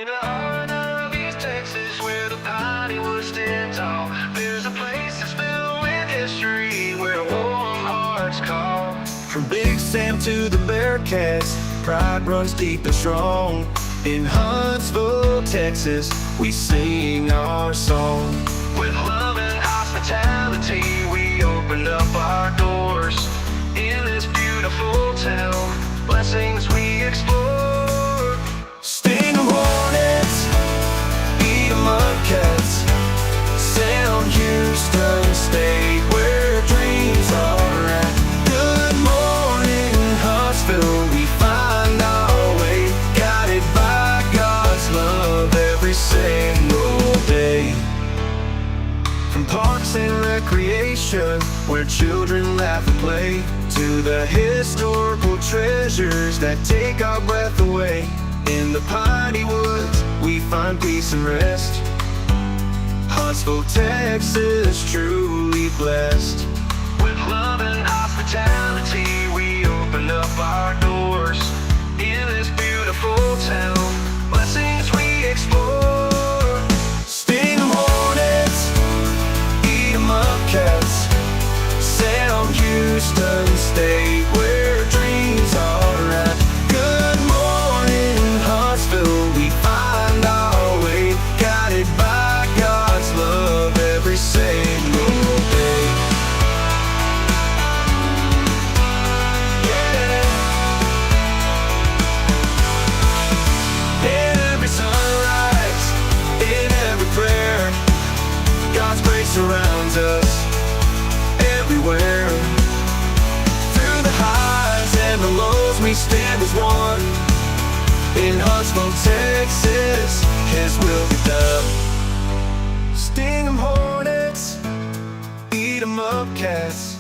In the heart of East Texas, where the piney woods stand tall, there's a place that's filled with history, where warm hearts call. From Big Sam to the Bearcats, pride runs deep and strong. In Huntsville, Texas, we sing our song. With love and hospitality, we open up our doors. In this beautiful town, blessings we explore. Sting 'em hornets, beat 'em up cats, Sound Houston State, where dreams are at. Good morning, Huntsville, we find our way, guided by God's love every single day. From parks and recreation, where children laugh and play, to the historical treasures that take our breath away. In the piney woods, we find peace and rest. Huntsville, Texas, truly blessed. With love and hospitality, we open up our doors. In this beautiful town, blessings we explore. Sting 'em hornets, eat 'em up cats, Sound Houston State, where dreams are at. Good morning, Huntsville, we find our way, guided by God's love every single day. Yeah. In every sunrise, in every prayer, God's grace surrounds us everywhere. Through the highs and the lows, we stand as one. In Huntsville, Texas, His will be done. Sting 'em hornets, eat 'em up cats,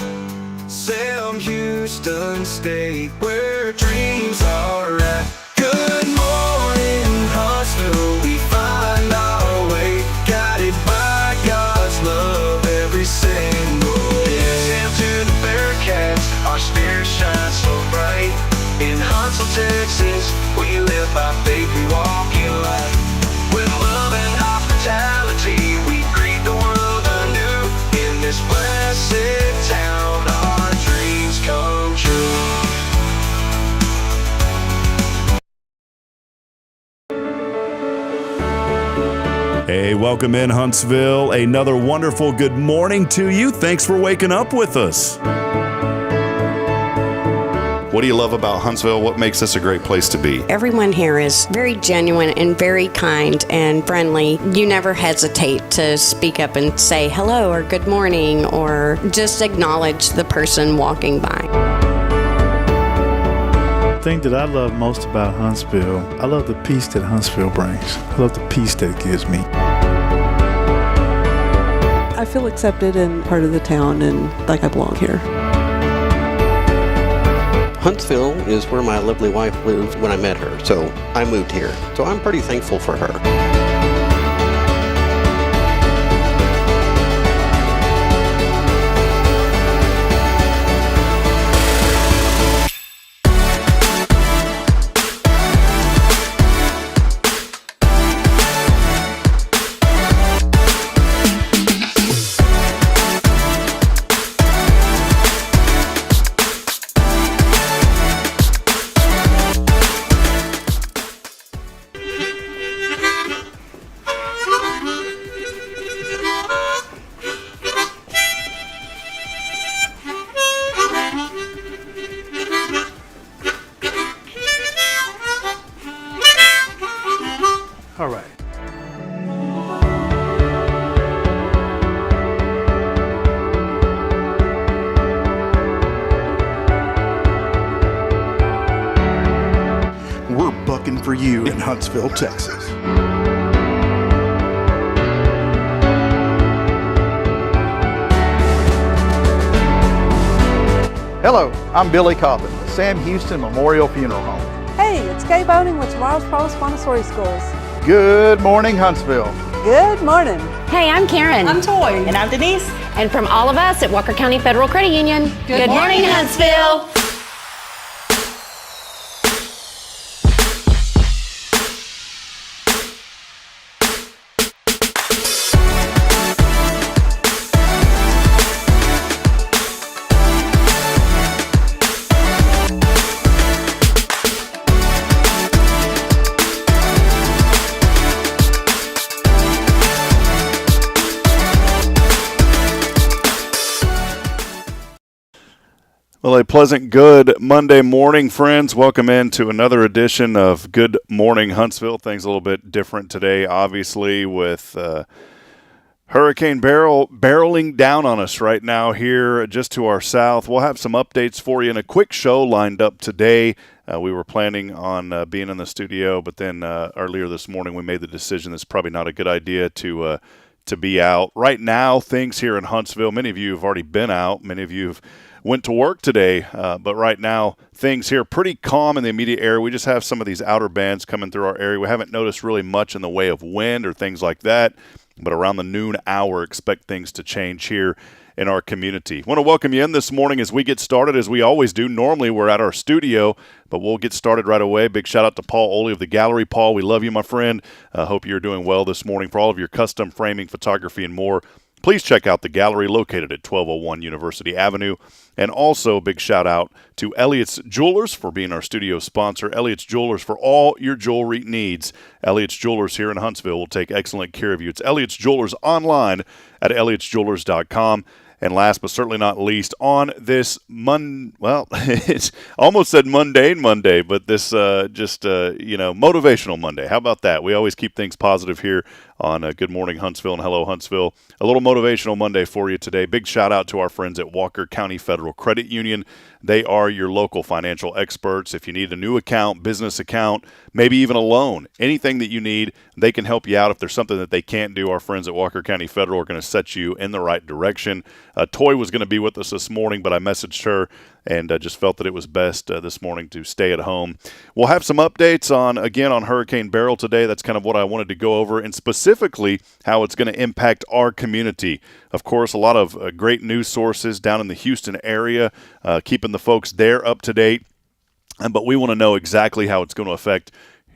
Sound Houston State, where dreams are at. Good morning, Huntsville, we find our way, guided by God's love every single day. Sam to the Bearcats, our spirit shines so bright. In Huntsville, Texas, we live by faith, we walk in light. With love and hospitality, we greet the world anew. In this blessed town, our dreams come true. Hey, welcome in Huntsville. Another wonderful good morning to you. Thanks for waking up with us. What do you love about Huntsville? What makes this a great place to be? Everyone here is very genuine and very kind and friendly. You never hesitate to speak up and say hello or good morning or just acknowledge the person walking by. The thing that I love most about Huntsville, I love the peace that Huntsville brings. I love the peace that it gives me. I feel accepted and part of the town and like I belong here. Huntsville is where my lovely wife lived when I met her, so I moved here. So I'm pretty thankful for her. All right. We're bucking for you in Huntsville, Texas. Hello, I'm Billy Coppin, the Sam Houston Memorial Funeral Home. Hey, it's Kay Boning with Tomorrow's Promise Montessori Schools. Good morning, Huntsville. Good morning. Hey, I'm Karen. I'm Toy. And I'm Denise. And from all of us at Walker County Federal Credit Union, good morning, Huntsville. Well, a pleasant good Monday morning, friends. Welcome into another edition of Good Morning Huntsville. Things a little bit different today, obviously, with Hurricane Beryl barreling down on us right now here just to our south. We'll have some updates for you and a quick show lined up today. We were planning on being in the studio, but then earlier this morning we made the decision it's probably not a good idea to be out. Right now, things here in Huntsville, many of you have already been out. Many of you have went to work today, but right now things here pretty calm in the immediate area. We just have some of these outer bands coming through our area. We haven't noticed really much in the way of wind or things like that, but around the noon hour, expect things to change here in our community. I want to welcome you in this morning as we get started, as we always do. Normally we're at our studio, but we'll get started right away. Big shout out to Paul Oley of the Gallery. Paul, we love you, my friend. Hope you're doing well this morning. For all of your custom framing, photography, and more, please check out the gallery located at 1201 University Avenue. And also, big shout out to Elliott's Jewelers for being our studio sponsor. Elliott's Jewelers for all your jewelry needs. Elliott's Jewelers here in Huntsville will take excellent care of you. It's Elliott's Jewelers online at elliott'sjewelers.com. And last but certainly not least, on this it's almost said mundane Monday, but this motivational Monday. How about that? We always keep things positive here on Good Morning Huntsville and Hello Huntsville. A little motivational Monday for you today. Big shout out to our friends at Walker County Federal Credit Union. They are your local financial experts. If you need a new account, business account, maybe even a loan, anything that you need, they can help you out. If there's something that they can't do, our friends at Walker County Federal are going to set you in the right direction. Toy was going to be with us this morning, but I messaged her and just felt that it was best this morning to stay at home. We'll have some updates on Hurricane Beryl today. That's kind of what I wanted to go over, and specifically how it's going to impact our community. Of course, a lot of great news sources down in the Houston area, keeping the folks there up to date. But we want to know exactly how it's going to affect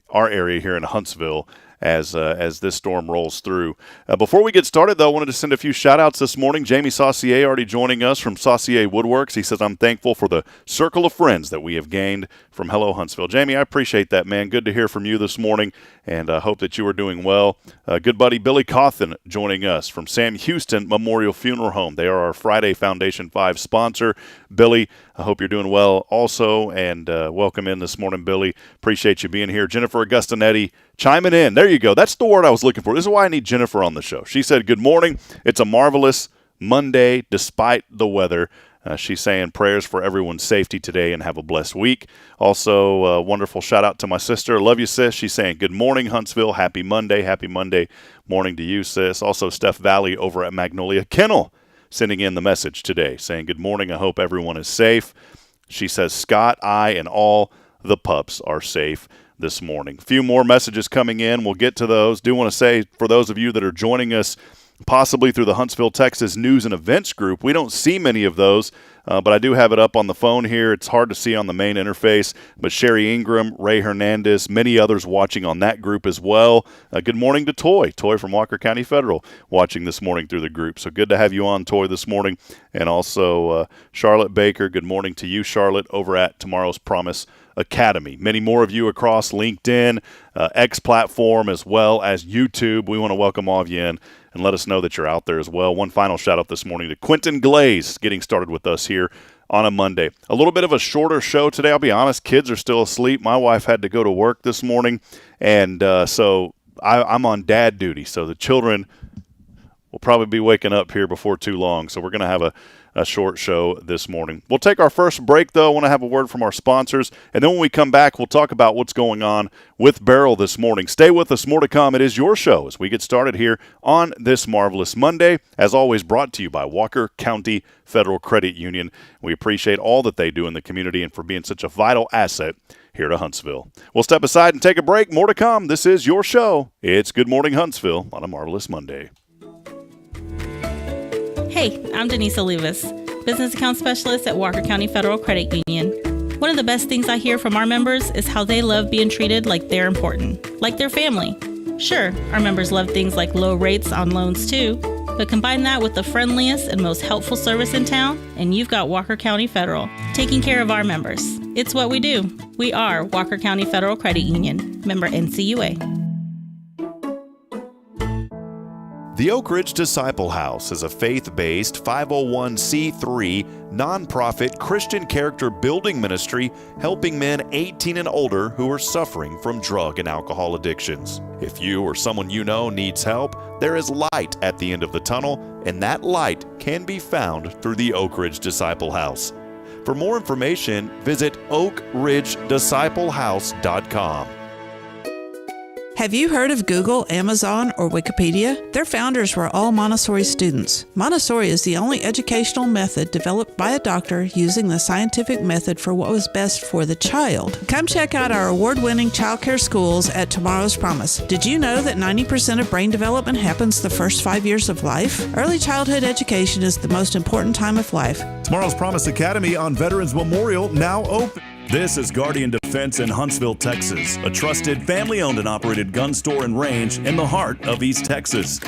our area here in Huntsville as this storm rolls through. Before we get started, though, I wanted to send a few shout-outs this morning. Jamie Saucier already joining us from Saucier Woodworks. He says, I'm thankful for the circle of friends that we have gained from Hello Huntsville. Jamie, I appreciate that, man. Good to hear from you this morning, and I hope that you are doing well. Good buddy Billy Cawthon joining us from Sam Houston Memorial Funeral Home. They are our Friday Foundation 5 sponsor. Billy, I hope you're doing well also, and welcome in this morning, Billy. Appreciate you being here. Jennifer Augustinetti chiming in. There you go. That's the word I was looking for. This is why I need Jennifer on the show. She said, good morning. It's a marvelous Monday despite the weather. She's saying prayers for everyone's safety today and have a blessed week. Also, a wonderful shout out to my sister. Love you, sis. She's saying, good morning, Huntsville. Happy Monday. Happy Monday morning to you, sis. Also, Steph Valley over at Magnolia Kennel sending in the message today saying, good morning. I hope everyone is safe. She says, Scott, I, and all the pups are safe this morning. A few more messages coming in. We'll get to those. Do want to say, for those of you that are joining us possibly through the Huntsville, Texas News and Events group, we don't see many of those, but I do have it up on the phone here. It's hard to see on the main interface, but Sherry Ingram, Ray Hernandez, many others watching on that group as well. Good morning to Toy from Walker County Federal watching this morning through the group. So good to have you on, Toy, this morning. And also Charlotte Baker, good morning to you, Charlotte, over at Tomorrow's Promise Academy. Many more of you across LinkedIn, X platform, as well as YouTube. We want to welcome all of you in and let us know that you're out there as well. One final shout out this morning to Quentin Glaze getting started with us here on a Monday. A little bit of a shorter show today. I'll be honest, kids are still asleep. My wife had to go to work this morning, and so I'm on dad duty. So the children will probably be waking up here before too long. So we're going to have a short show this morning. We'll take our first break, though. I want to have a word from our sponsors. And then when we come back, we'll talk about what's going on with Beryl this morning. Stay with us. More to come. It is your show as we get started here on this marvelous Monday. As always, brought to you by Walker County Federal Credit Union. We appreciate all that they do in the community and for being such a vital asset here to Huntsville. We'll step aside and take a break. More to come. This is your show. It's Good Morning Huntsville on a marvelous Monday. Hey, I'm Denise Olivas, Business Account Specialist at Walker County Federal Credit Union. One of the best things I hear from our members is how they love being treated like they're important, like their family. Sure, our members love things like low rates on loans too, but combine that with the friendliest and most helpful service in town, and you've got Walker County Federal, taking care of our members. It's what we do. We are Walker County Federal Credit Union, member NCUA. The Oak Ridge Disciple House is a faith-based 501c3 nonprofit Christian character building ministry helping men 18 and older who are suffering from drug and alcohol addictions. If you or someone you know needs help, there is light at the end of the tunnel, and that light can be found through the Oak Ridge Disciple House. For more information, visit oakridgedisciplehouse.com. Have you heard of Google, Amazon, or Wikipedia? Their founders were all Montessori students. Montessori is the only educational method developed by a doctor using the scientific method for what was best for the child. Come check out our award-winning childcare schools at Tomorrow's Promise. Did you know that 90% of brain development happens the first 5 years of life? Early childhood education is the most important time of life. Tomorrow's Promise Academy on Veterans Memorial now open. This is Guardian Defense in Huntsville, Texas, a trusted family-owned and operated gun store and range in the heart of East Texas.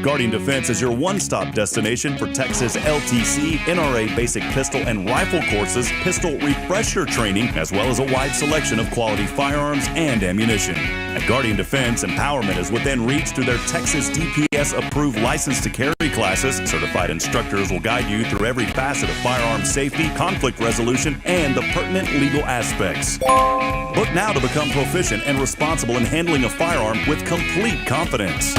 Guardian Defense is your one-stop destination for Texas LTC, NRA basic pistol and rifle courses, pistol refresher training, as well as a wide selection of quality firearms and ammunition. At Guardian Defense, empowerment is within reach through their Texas DPS-approved license to carry classes. Certified instructors will guide you through every facet of firearm safety, conflict resolution, and the pertinent legal aspects. Book now to become proficient and responsible in handling a firearm with complete confidence.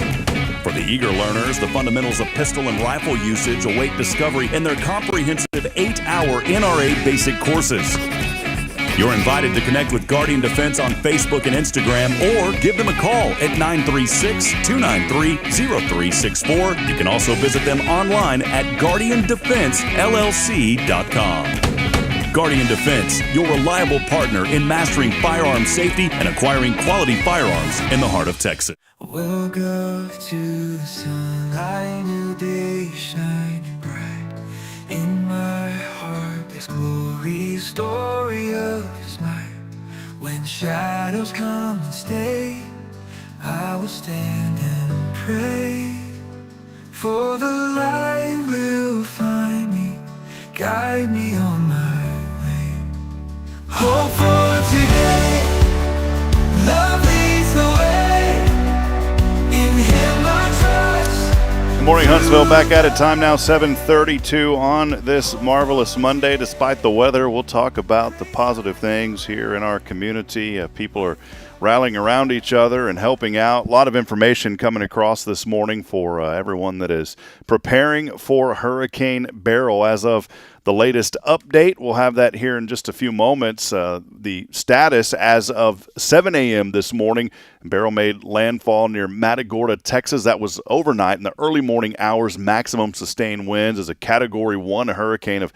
For the eager learners, the fundamentals of pistol and rifle usage await discovery in their comprehensive 8-hour NRA basic courses. You're invited to connect with Guardian Defense on Facebook and Instagram, or give them a call at 936-293-0364. You can also visit them online at guardiandefensellc.com. Guardian Defense, your reliable partner in mastering firearm safety and acquiring quality firearms in the heart of Texas. Woke up to the sunlight, new day shining bright. In my heart there's glory, story of His might. When shadows come and stay, I will stand and pray. For the light will find me, guide me on my hope for today, love leads the way, in Him I trust. Good morning, Huntsville. Back at it. Time now 7:32 on this marvelous Monday. Despite the weather, we'll talk about the positive things here in our community. People are rallying around each other and helping out. A lot of information coming across this morning for everyone that is preparing for Hurricane Beryl. As of the latest update, we'll have that here in just a few moments. The status as of 7 a.m. this morning, Beryl made landfall near Matagorda, Texas. That was overnight in the early morning hours. Maximum sustained winds is a Category 1 hurricane of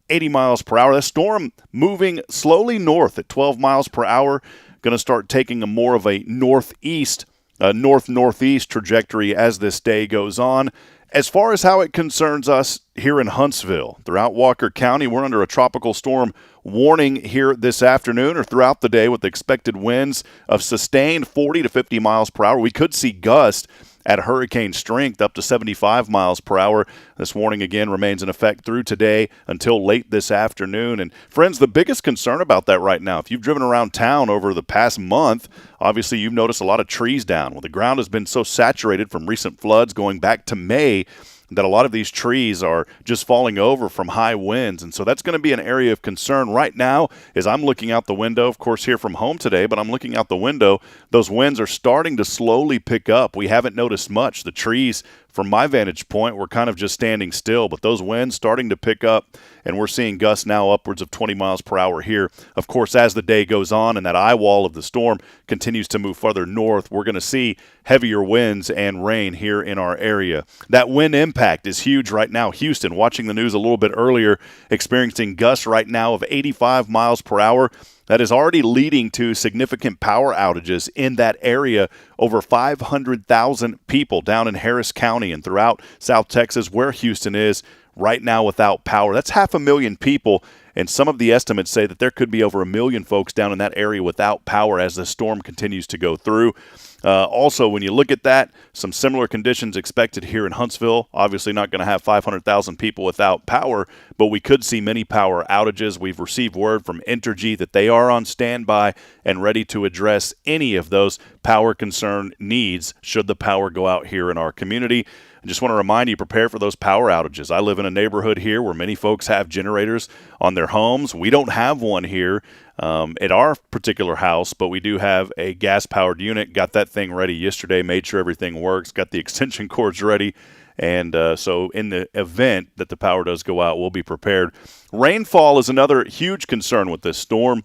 80 miles per hour. The storm moving slowly north at 12 miles per hour. Going to start taking a more of a northeast, north-northeast trajectory as this day goes on. As far as how it concerns us here in Huntsville, throughout Walker County, we're under a tropical storm warning here this afternoon or throughout the day with expected winds of sustained 40 to 50 miles per hour. We could see gusts at hurricane strength up to 75 miles per hour. This warning again remains in effect through today until late this afternoon. And friends, the biggest concern about that right now, if you've driven around town over the past month, obviously you've noticed a lot of trees down. Well, the ground has been so saturated from recent floods going back to May that a lot of these trees are just falling over from high winds. And so that's going to be an area of concern right now as I'm looking out the window, of course, here from home today, but I'm looking out the window. Those winds are starting to slowly pick up. We haven't noticed much. The trees, from my vantage point, were kind of just standing still, but those winds starting to pick up, and we're seeing gusts now upwards of 20 miles per hour here. Of course, as the day goes on and that eye wall of the storm continues to move further north, we're going to see heavier winds and rain here in our area. That wind impact is huge right now. Houston, watching the news a little bit earlier, experiencing gusts right now of 85 miles per hour. That is already leading to significant power outages in that area. Over 500,000 people down in Harris County and throughout South Texas, where Houston is, right now without power. That's 500,000 people, and some of the estimates say that there could be over 1 million folks down in that area without power as the storm continues to go through. Also, when you look at that, some similar conditions expected here in Huntsville. Obviously not going to have 500,000 people without power, but we could see many power outages. We've received word from Entergy that they are on standby and ready to address any of those power concern needs should the power go out here in our community. I just want to remind you, prepare for those power outages. I live in a neighborhood here where many folks have generators on their homes. We don't have one here at our particular house, but we do have a gas-powered unit. Got that thing ready yesterday, made sure everything works, got the extension cords ready, and so in the event that the power does go out, we'll be prepared. Rainfall is another huge concern with this storm.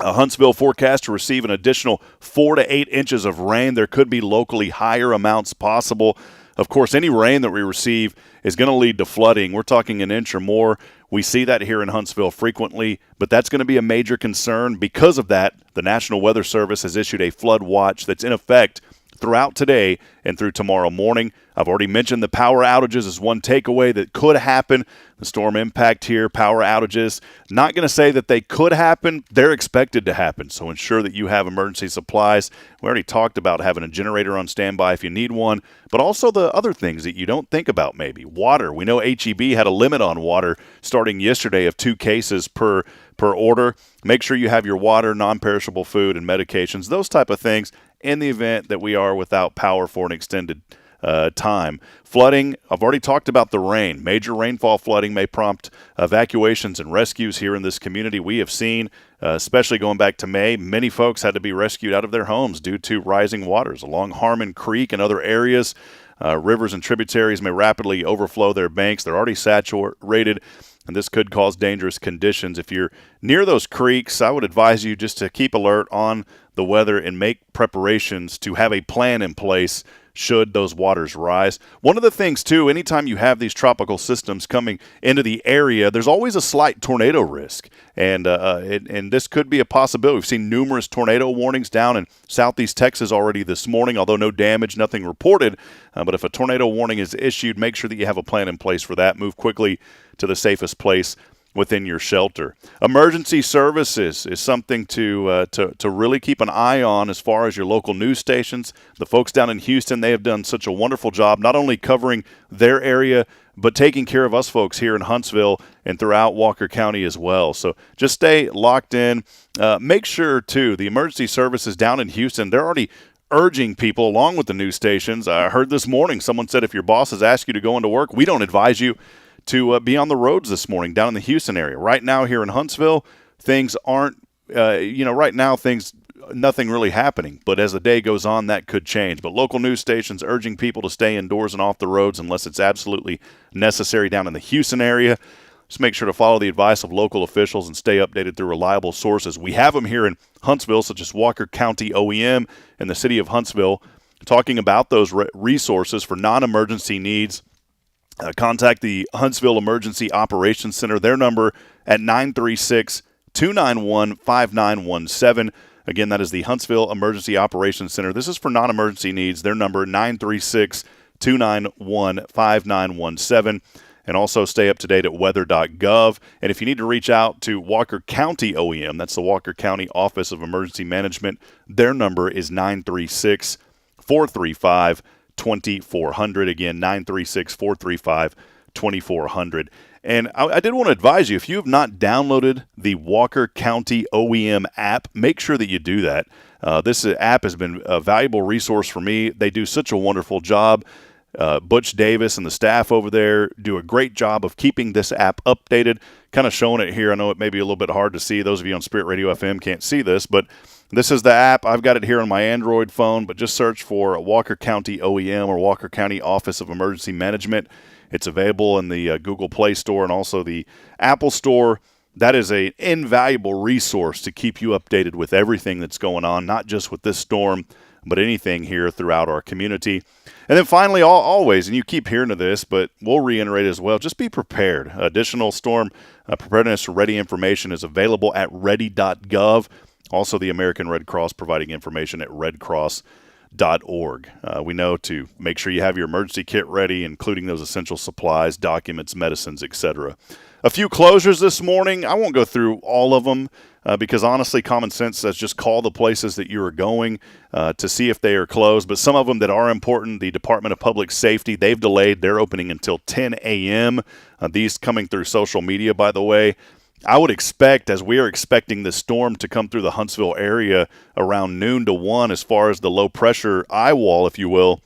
Huntsville forecast to receive an additional 4 to 8 inches of rain. There could be locally higher amounts possible. Of course, any rain that we receive is going to lead to flooding. We're talking an inch or more. We see that here in Huntsville frequently, but that's going to be a major concern. Because of that, the National Weather Service has issued a flood watch that's in effect throughout today and through tomorrow morning. I've already mentioned the power outages is one takeaway that could happen. The storm impact here, power outages, not going to say that they could happen. They're expected to happen, so ensure that you have emergency supplies. We already talked about having a generator on standby if you need one, but also the other things that you don't think about maybe. Water. We know HEB had a limit on water starting yesterday of 2 cases per order. Make sure you have your water, non-perishable food, and medications, those type of things in the event that we are without power for an extended time. Flooding, I've already talked about the rain. Major rainfall flooding may prompt evacuations and rescues here in this community. We have seen, especially going back to May, many folks had to be rescued out of their homes due to rising waters along Harmon Creek and other areas. Rivers and tributaries may rapidly overflow their banks. They're already saturated, and this could cause dangerous conditions. If you're near those creeks, I would advise you just to keep alert on the weather and make preparations to have a plan in place should those waters rise. One of the things, too, anytime you have these tropical systems coming into the area, there's always a slight tornado risk, and this could be a possibility. We've seen numerous tornado warnings down in southeast Texas already this morning, although no damage, nothing reported. But if a tornado warning is issued, make sure that you have a plan in place for that. Move quickly to the safest place within your shelter. Emergency services is something to really keep an eye on as far as your local news stations. The folks down in Houston, they have done such a wonderful job not only covering their area, but taking care of us folks here in Huntsville and throughout Walker County as well. So just stay locked in. Make sure, too, the emergency services down in Houston, they're already urging people along with the news stations. I heard this morning someone said if your boss has asked you to go into work, we don't advise you to be on the roads this morning down in the Houston area. Right now here in Huntsville, things aren't, right now nothing really happening. But as the day goes on, that could change. But local news stations urging people to stay indoors and off the roads unless it's absolutely necessary down in the Houston area. Just make sure to follow the advice of local officials and stay updated through reliable sources. We have them here in Huntsville, such as Walker County OEM and the city of Huntsville, talking about those resources for non-emergency needs. Contact the Huntsville Emergency Operations Center. Their number at 936-291-5917. Again, that is the Huntsville Emergency Operations Center. This is for non-emergency needs. Their number 936-291-5917. And also stay up to date at weather.gov. And if you need to reach out to Walker County OEM, that's the Walker County Office of Emergency Management, their number is 936-435-2400. Again, 936-435-2400. And I did want to advise you, if you have not downloaded the Walker County OEM app, make sure that you do that. This app has been a valuable resource for me. They do such a wonderful job. Butch Davis and the staff over there do a great job of keeping this app updated, kind of showing it here. I know it may be a little bit hard to see. Those of you on Spirit Radio FM can't see this, but this is the app. I've got it here on my Android phone, but just search for Walker County OEM or Walker County Office of Emergency Management. It's available in the Google Play Store and also the Apple Store. That is an invaluable resource to keep you updated with everything that's going on, not just with this storm, but anything here throughout our community. And then finally, always, and you keep hearing of this, but we'll reiterate as well, just be prepared. Additional storm preparedness ready information is available at ready.gov. Also, the American Red Cross providing information at redcross.org. We know to make sure you have your emergency kit ready, including those essential supplies, documents, medicines, etc. A few closures this morning. I won't go through all of them because honestly, common sense says just call the places that you are going to see if they are closed. But some of them that are important, the Department of Public Safety, they've delayed their opening until 10 a.m. These coming through social media, by the way. I would expect, as we are expecting this storm to come through the Huntsville area around noon to 1 as far as the low pressure eye wall, if you will,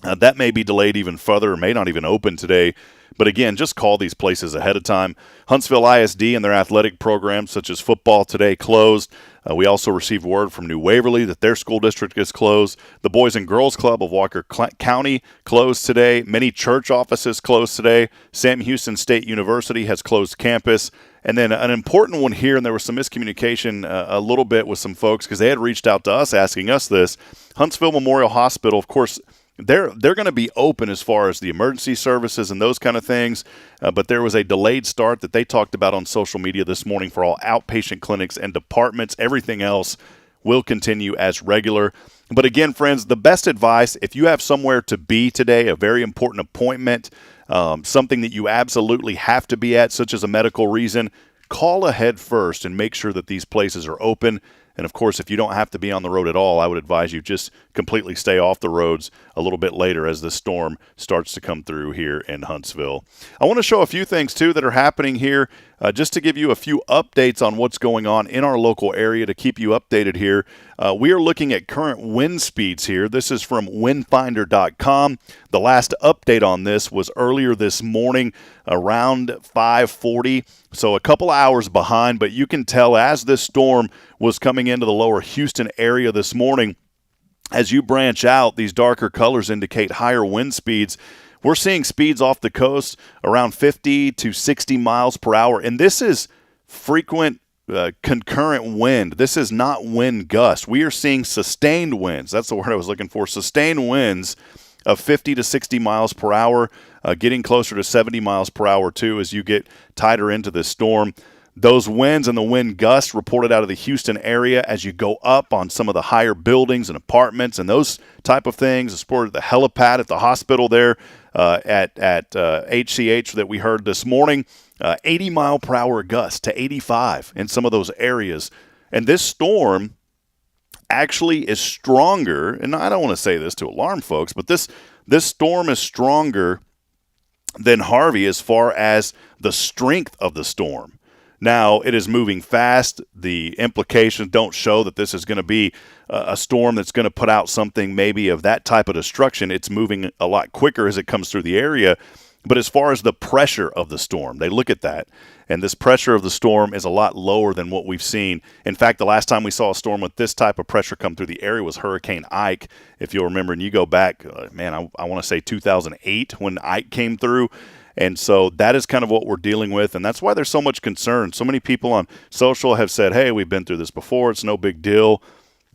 that may be delayed even further or may not even open today. But again, just call these places ahead of time. Huntsville ISD and their athletic programs, such as football today, closed. We also received word from New Waverly that their school district is closed. The Boys and Girls Club of Walker County closed today. Many church offices closed today. Sam Houston State University has closed campus. And then an important one here, and there was some miscommunication a little bit with some folks because they had reached out to us asking us this. Huntsville Memorial Hospital, of course, they're going to be open as far as the emergency services and those kind of things, but there was a delayed start that they talked about on social media this morning for all outpatient clinics and departments. Everything else will continue as regular. But again, friends, the best advice, if you have somewhere to be today, a very important appointment, something that you absolutely have to be at, such as a medical reason, call ahead first and make sure that these places are open. And, of course, if you don't have to be on the road at all, I would advise you just completely stay off the roads a little bit later as the storm starts to come through here in Huntsville. I want to show a few things, too, that are happening here just to give you a few updates on what's going on in our local area to keep you updated here. We are looking at current wind speeds here. This is from windfinder.com. The last update on this was earlier this morning around 5:40, so a couple hours behind, but you can tell as this storm was coming into the lower Houston area this morning, as you branch out, these darker colors indicate higher wind speeds. We're seeing speeds off the coast around 50 to 60 miles per hour, and this is frequent concurrent wind. This is not wind gusts. We are seeing sustained winds. That's the word I was looking for. Sustained winds of 50 to 60 miles per hour, getting closer to 70 miles per hour, too, as you get tighter into this storm. Those winds and the wind gusts reported out of the Houston area as you go up on some of the higher buildings and apartments and those type of things. As far as the helipad at the hospital there at HCH that we heard this morning, 80 mile per hour gust to 85 in some of those areas. And this storm actually is stronger, and I don't want to say this to alarm folks, but this storm is stronger than Harvey as far as the strength of the storm. Now, it is moving fast. The implications don't show that this is going to be a storm that's going to put out something maybe of that type of destruction. It's moving a lot quicker as it comes through the area. But as far as the pressure of the storm, they look at that, and this pressure of the storm is a lot lower than what we've seen. In fact, the last time we saw a storm with this type of pressure come through the area was Hurricane Ike. If you'll remember, and you go back, I want to say 2008 when Ike came through. And so that is kind of what we're dealing with, and that's why there's so much concern. So many people on social have said, hey, we've been through this before. It's no big deal.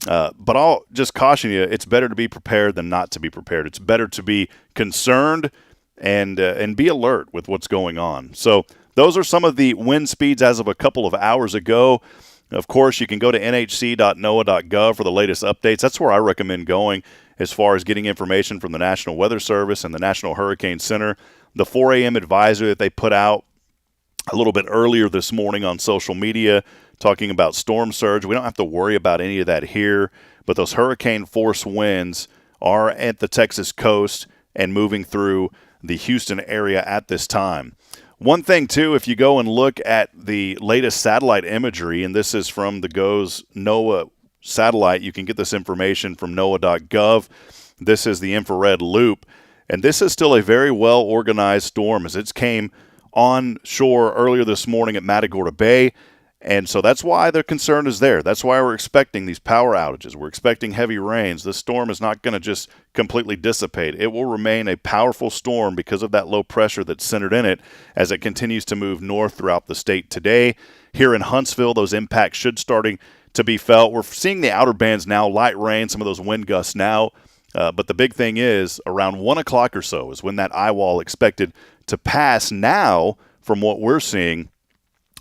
But I'll just caution you, it's better to be prepared than not to be prepared. It's better to be concerned and be alert with what's going on. So those are some of the wind speeds as of a couple of hours ago. Of course, you can go to nhc.noaa.gov for the latest updates. That's where I recommend going as far as getting information from the National Weather Service and the National Hurricane Center. The 4 a.m. advisory that they put out a little bit earlier this morning on social media talking about storm surge. We don't have to worry about any of that here, but those hurricane force winds are at the Texas coast and moving through the Houston area at this time. One thing, too, if you go and look at the latest satellite imagery, and this is from the GOES NOAA satellite, you can get this information from NOAA.gov. This is the infrared loop. And this is still a very well-organized storm as it came on shore earlier this morning at Matagorda Bay. And so that's why the concern is there. That's why we're expecting these power outages. We're expecting heavy rains. This storm is not going to just completely dissipate. It will remain a powerful storm because of that low pressure that's centered in it as it continues to move north throughout the state today. Here in Huntsville, those impacts should starting to be felt. We're seeing the outer bands now, light rain, some of those wind gusts now. But the big thing is around 1 o'clock or so is when that eye wall expected to pass. Now, from what we're seeing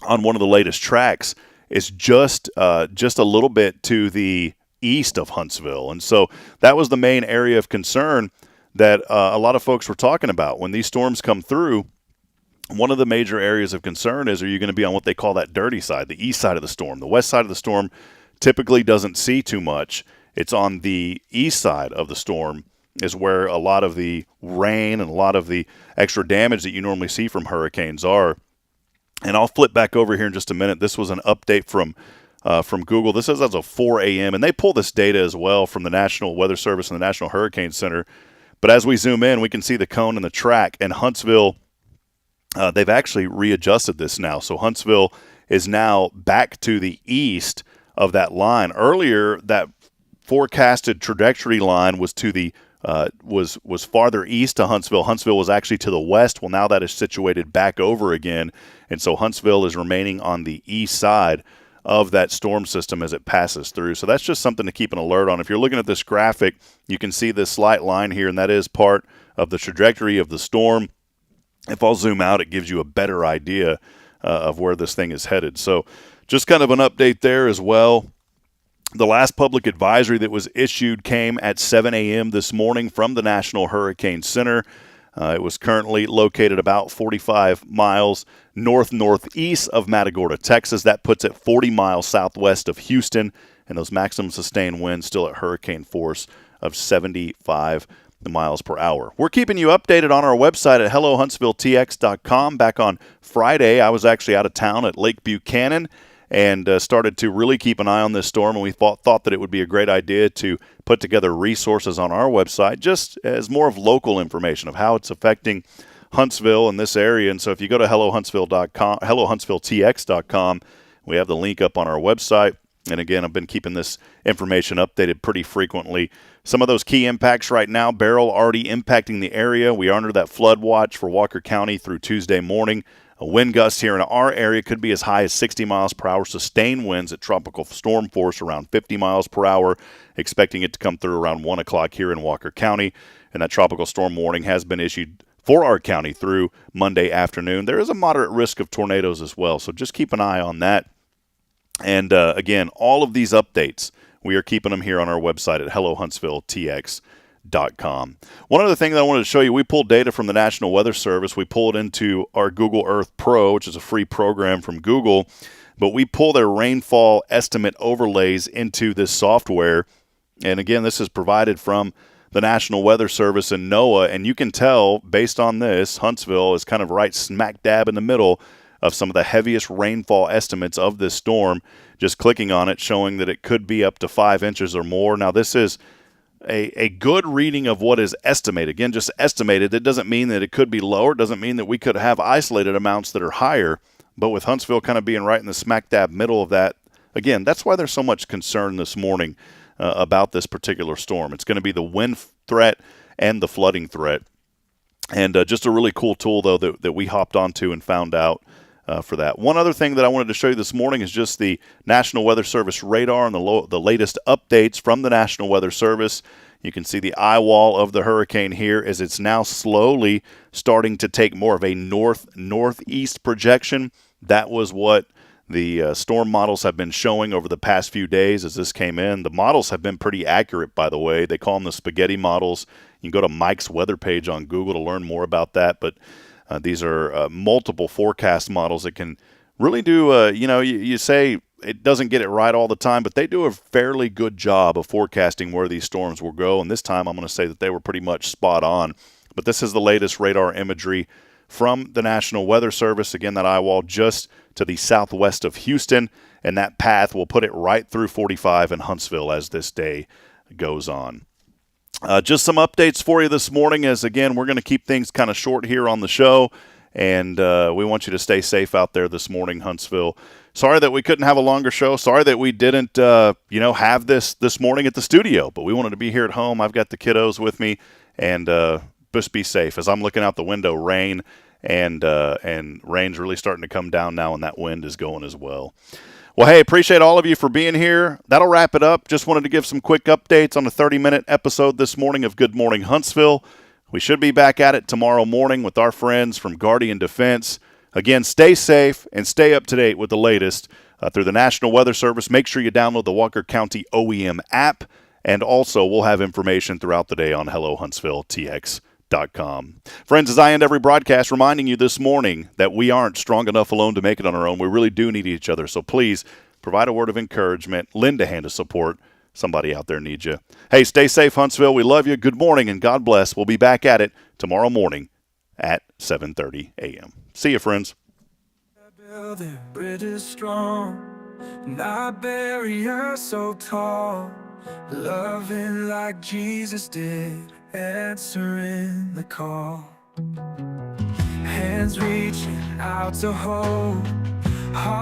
on one of the latest tracks, is just a little bit to the east of Huntsville. And so that was the main area of concern that a lot of folks were talking about. When these storms come through, one of the major areas of concern is, are you going to be on what they call that dirty side, the east side of the storm? The west side of the storm typically doesn't see too much. It's on the east side of the storm is where a lot of the rain and a lot of the extra damage that you normally see from hurricanes are. And I'll flip back over here in just a minute. This was an update from Google. This is as of 4 a.m., and they pull this data as well from the National Weather Service and the National Hurricane Center. But as we zoom in, we can see the cone and the track, and Huntsville, they've actually readjusted this now. So Huntsville is now back to the east of that line. Earlier, that forecasted trajectory line was to the was farther east to Huntsville. Huntsville was actually to the west. Well, now that is situated back over again, and so Huntsville is remaining on the east side of that storm system as it passes through. So that's just something to keep an alert on. If you're looking at this graphic, you can see this slight line here, and that is part of the trajectory of the storm. If I'll zoom out, it gives you a better idea of where this thing is headed. So just kind of an update there as well. The last public advisory that was issued came at 7 a.m. this morning from the National Hurricane Center. It was currently located about 45 miles northeast of Matagorda, Texas. That puts it 40 miles southwest of Houston, and those maximum sustained winds still at hurricane force of 75 miles per hour. We're keeping you updated on our website at hellohuntsvilletx.com. Back on Friday, I was actually out of town at Lake Buchanan and started to really keep an eye on this storm, and we thought that it would be a great idea to put together resources on our website just as more of local information of how it's affecting Huntsville and this area. And so if you go to hellohuntsville.com, hellohuntsvilletx.com, we have the link up on our website. And again, I've been keeping this information updated pretty frequently. Some of those key impacts right now, Beryl already impacting the area. We are under that flood watch for Walker County through Tuesday morning. A wind gust here in our area could be as high as 60 miles per hour. Sustained winds at tropical storm force around 50 miles per hour. Expecting it to come through around 1 o'clock here in Walker County. And that tropical storm warning has been issued for our county through Monday afternoon. There is a moderate risk of tornadoes as well, so just keep an eye on that. And again, all of these updates, we are keeping them here on our website at hellohuntsvilletx.com. One other thing that I wanted to show you, we pulled data from the National Weather Service. We pull it into our Google Earth Pro, which is a free program from Google, but we pull their rainfall estimate overlays into this software. And again, this is provided from the National Weather Service and NOAA, and you can tell based on this, Huntsville is kind of right smack dab in the middle of some of the heaviest rainfall estimates of this storm. Just clicking on it, showing that it could be up to 5 inches or more. Now, this is a good reading of what is estimated. Again, just estimated. It doesn't mean that it could be lower. It doesn't mean that we could have isolated amounts that are higher. But with Huntsville kind of being right in the smack dab middle of that, again, that's why there's so much concern this morning about this particular storm. It's going to be the wind threat and the flooding threat. And just a really cool tool, though, that we hopped onto and found out for that. One other thing that I wanted to show you this morning is just the National Weather Service radar and the latest updates from the National Weather Service. You can see the eye wall of the hurricane here as it's now slowly starting to take more of a northeast projection. That was what the storm models have been showing over the past few days as this came in. The models have been pretty accurate, by the way. They call them the spaghetti models. You can go to Mike's weather page on Google to learn more about that, but these are multiple forecast models that can really do, you say it doesn't get it right all the time, but they do a fairly good job of forecasting where these storms will go. And this time I'm going to say that they were pretty much spot on. But this is the latest radar imagery from the National Weather Service. Again, that eye wall just to the southwest of Houston, and that path will put it right through 45 in Huntsville as this day goes on. Just some updates for you this morning as, again, we're going to keep things kind of short here on the show, and we want you to stay safe out there this morning, Huntsville. Sorry that we couldn't have a longer show. Sorry that we didn't, have this morning at the studio, but we wanted to be here at home. I've got the kiddos with me, and just be safe. As I'm looking out the window, rain, and rain's really starting to come down now, and that wind is going as well. Well, hey, appreciate all of you for being here. That'll wrap it up. Just wanted to give some quick updates on a 30-minute episode this morning of Good Morning Huntsville. We should be back at it tomorrow morning with our friends from Guardian Defense. Again, stay safe and stay up to date with the latest through the National Weather Service. Make sure you download the Walker County OEM app, and also we'll have information throughout the day on HelloHuntsvilleTX.com. Friends, as I end every broadcast, reminding you this morning that we aren't strong enough alone to make it on our own. We really do need each other. So please provide a word of encouragement, lend a hand of support. Somebody out there needs you. Hey, stay safe, Huntsville. We love you. Good morning and God bless. We'll be back at it tomorrow morning at 7:30 a.m. See you, friends. Building bridges strong, not barriers so tall. Loving like Jesus did, answering the call. Hands reaching out to hold.